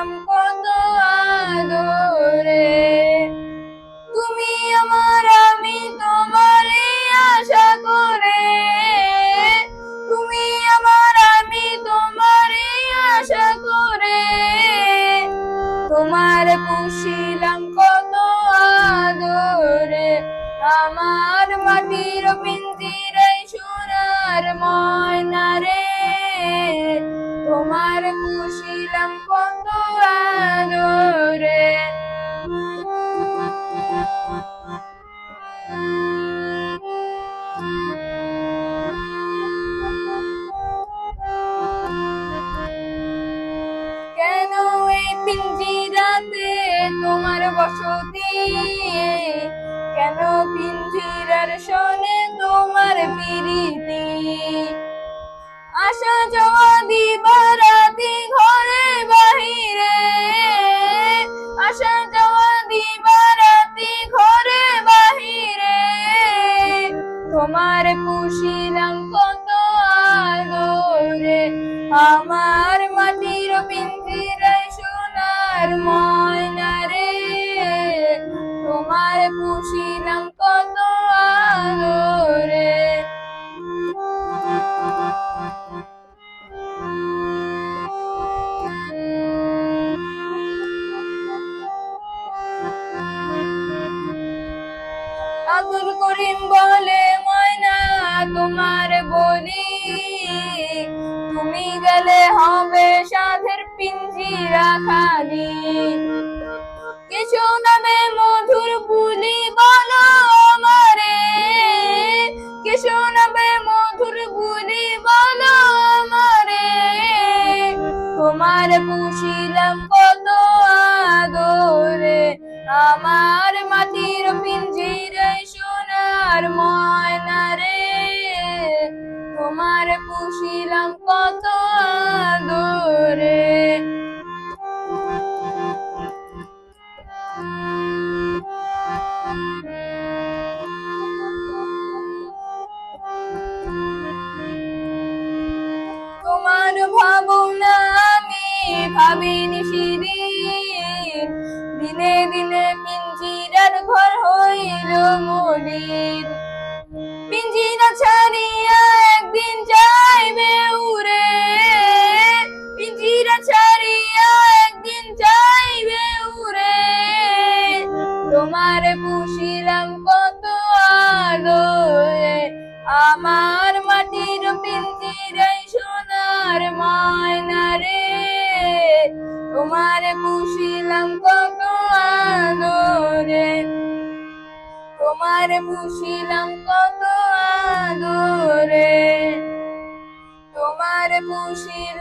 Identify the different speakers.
Speaker 1: পুষিলাম কত আদরে। তুমি আমার আমি তোমারে আশা করে, তুমি আমার আমি তোমারে আশা করে, তোমার পুষিলাম কত আদরে। আমার মাটির পিঞ্জিরায় সোনার ময়না রে, তোমার পুষিলাম কত আদরে। কেন এই পিঞ্জিরাতে তোমার বসতি, কেন পিঞ্জিরার শোনে তোমার প্রীতি। আসা যাওয়া দিবারাতি ঘরে বাহিরে, আসা যাওয়া দিবারাতি ঘরে বাহিরে, তোমার পুষিলাম কত আদরে। আমার মাটির পিঞ্জিরায় সোনার ময়না রে, তোমার পুষিলাম কত আদরে। আব্দুল করিম বলে ময়না তোমার বলি, তুমি গেলে হবে সাধের পিঞ্জিরা খালি। কিছু নামে মধুর বুলি বলো আমারে, কিছু নামে মধুর বুলি বলো আমারে, তোমার পুষিলাম কত আদরে। আমার মাটির পিঞ্জিরায় সোনার ময়না রে, তোমার পুষিলাম কত আদরে। তোমার ভাবনা আমি ভাবিনি সেদিন, দিনে দিনে পিঞ্জিরার ঘর হইল মলিন। পিঞ্জিরা ছাড়িয়া একদিন যাইবে উড়ে, পিঞ্জিরা ছাড়িয়া একদিন যাইবে উড়ে, তোমার পুষিলাম কত আদরে। আমার মাটির পিঞ্জিরায় সোনার ময়না রে, তোমার পুষিলাম কত আদরে, তোমার পুষিলাম কত আদরে, তোমার পুষিলাম।